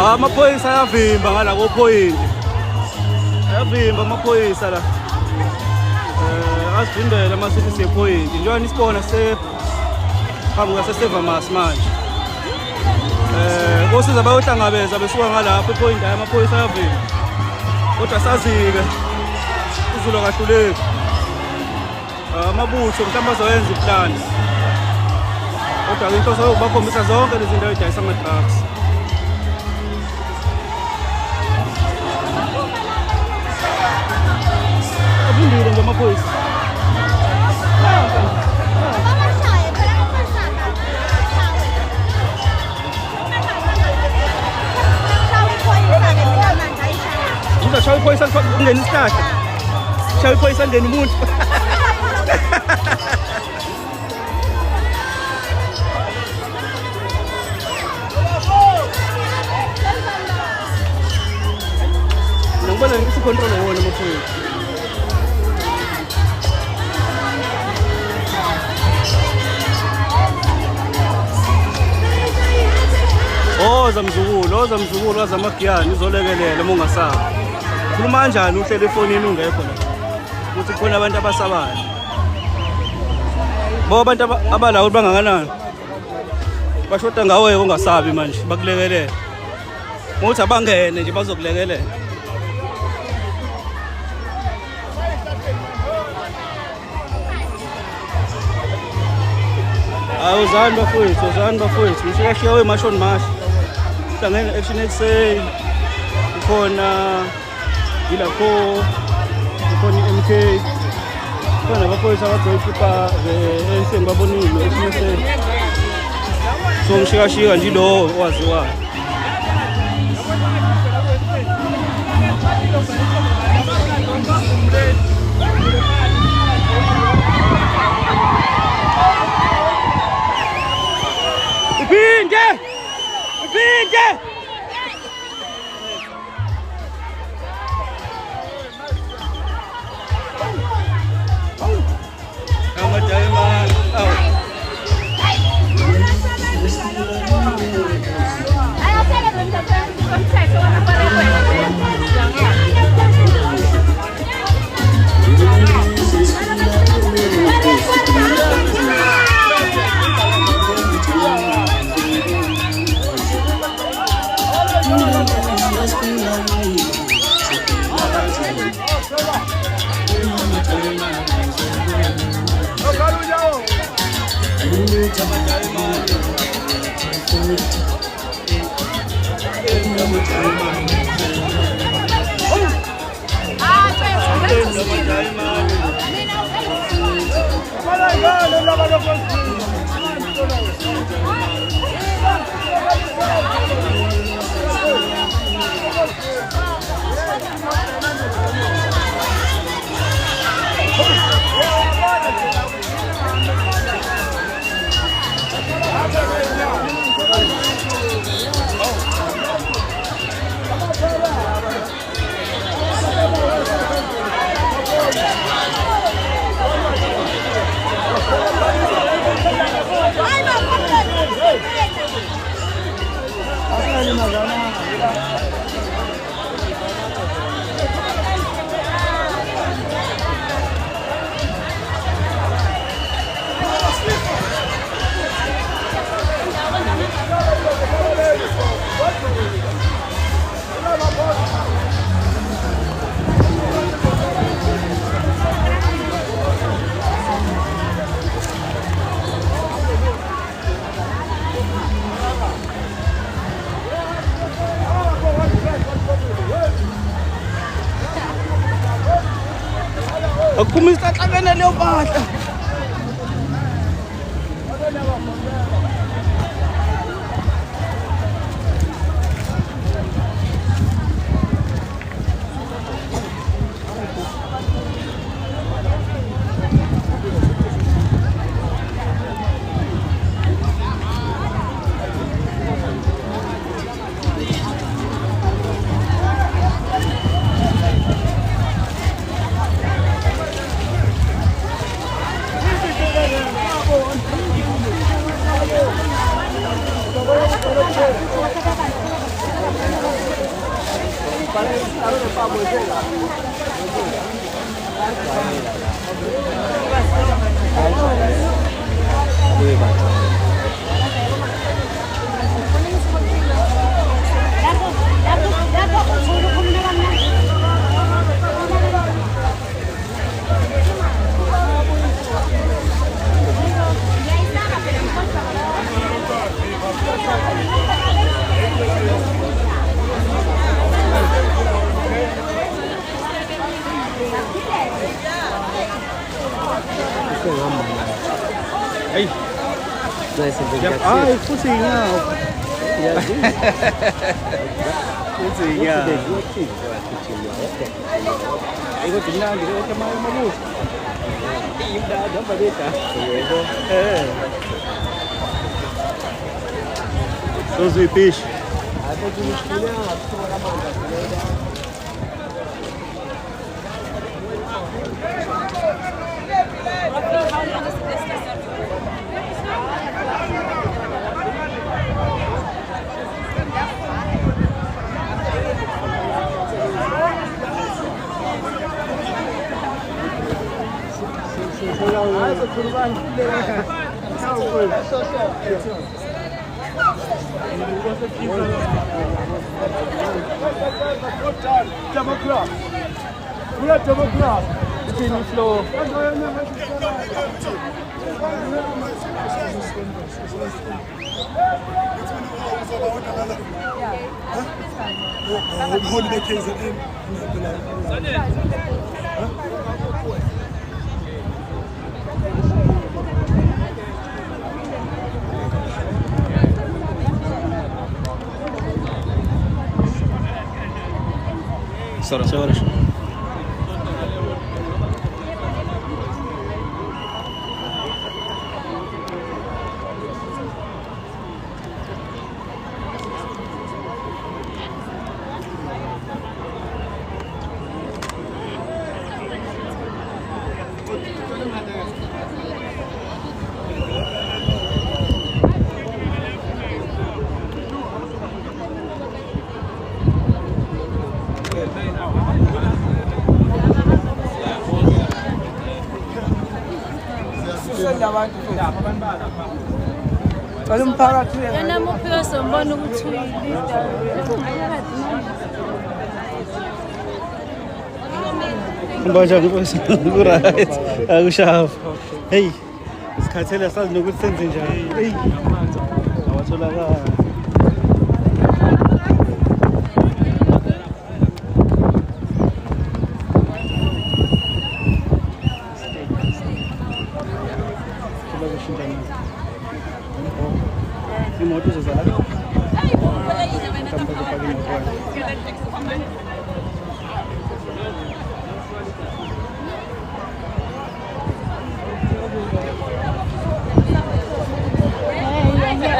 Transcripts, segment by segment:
Amaphoyisa ayavimba ngala kophoyini. Ayavimba amaphoyisa la. Asivimbele amasithi sephoyini. Njengoba nisibona phambi kwaseSevamas manje. Kosiza bayohlangabeza besuka ngalapha ephoyini amaphoyisa ayavimba. Kodwa sazi-ke uZulu akahluleki. Amabutho mhlawumbe azoyenza iplan. Kodwa inhloso yokubakhombisa zonke lezi zinto ezidayisa ama-drugs. Abundile nje amaphoyisa. Uzashaya iphoyisa ungena isihlahla. Shaya iphoyisa ngena umuntu. Ngibona ngisi control yona amaphoyisa. Ozamzukulu wazamagiyani uzolekelela uma ungasabi. Khuluma kanjani uhlele efonini ungekho la? Ukuthi khona abantu abasabayo. Bo abantu abalawo bangakanani? Bashoda ngawe ungasabi manje bakulekelela. Ngokuthi abangene nje bazokulekelela. Awuzani bafowethu, mshiyashiya wemashoni mashi. Hlangene action ekuseni. khona yilapho khona i-MK khona abaphoyisa abazoyikhipha ANC ngibabonile eSimiseni so ngishikashika nje lo owaziwayo. Ipinde! Akuphumisa xakene leyo mpahla. Ai, cozinhar. Cozinhar. Iku tinggal di rumah malu. Indah dah pada. Those we fish. Ada jenis punya, holiday KZN. Sorry. Yena muphiwe sombona ukuthi uyilida. Mbajani mfowethu? Right. Akushafu. Hey. Isikhathele asazi nokuthi senze njani. Hey. Awatholakala. Imoto zizala.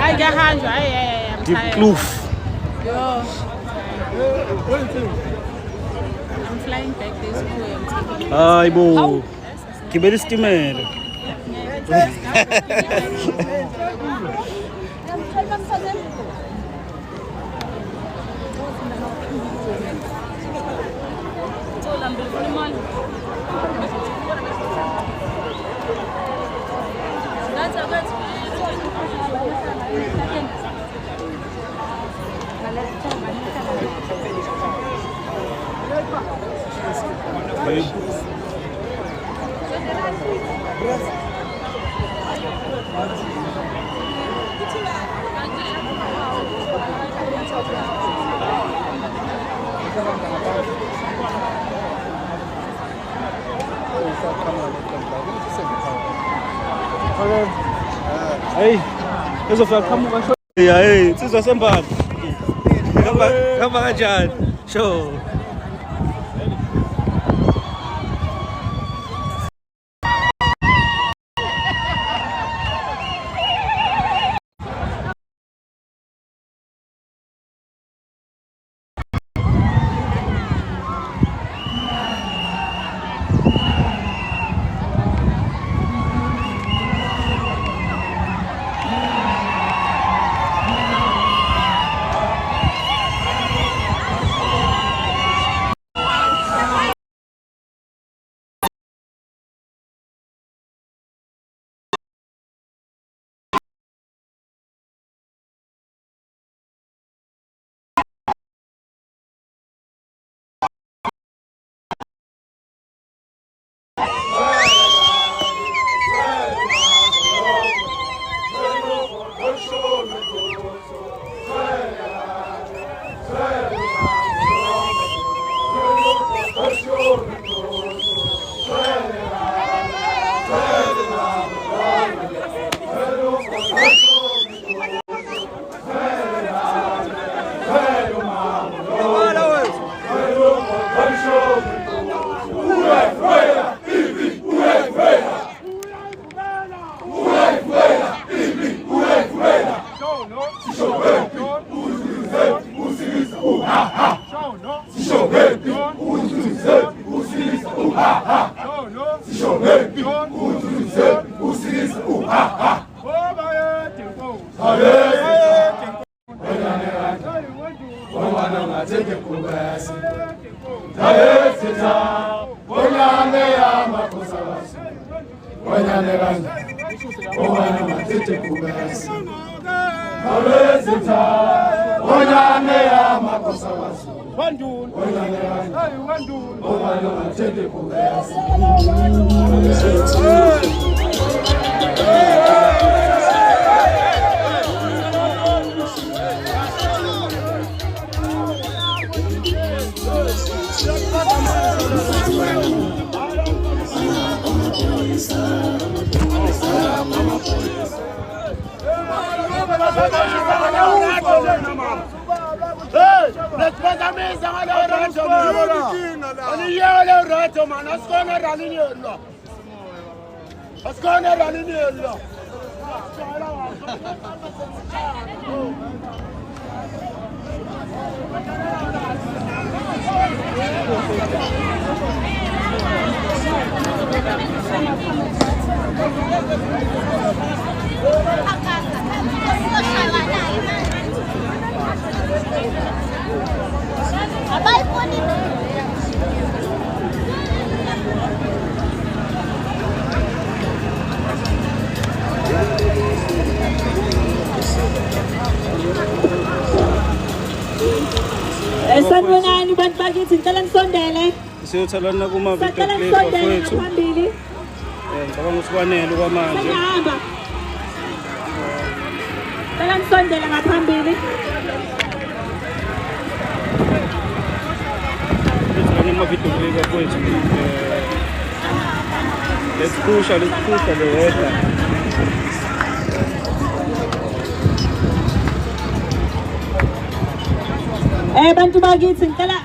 I get hungry. I'm tired. Kloof. Yo. I'm flying back this way. Hayibo. Gibela isitimela. Hey, uzofika qhamuka sho. Hey, sizwa sembali. Hamba kanjani? Sho. Sanibonani bantu bakithi ngicela nisondele. Siyothalana kuma-video Sacela play nisondele bafowethu. ngaphambili. Ngicabanga ukuthi kwanele kwamanje. Sengihamba. Sacela nisondele ngaphambili. Siyothalana kuma-video play bafowethu. Let's push the weather. Bantu bakithi ngicela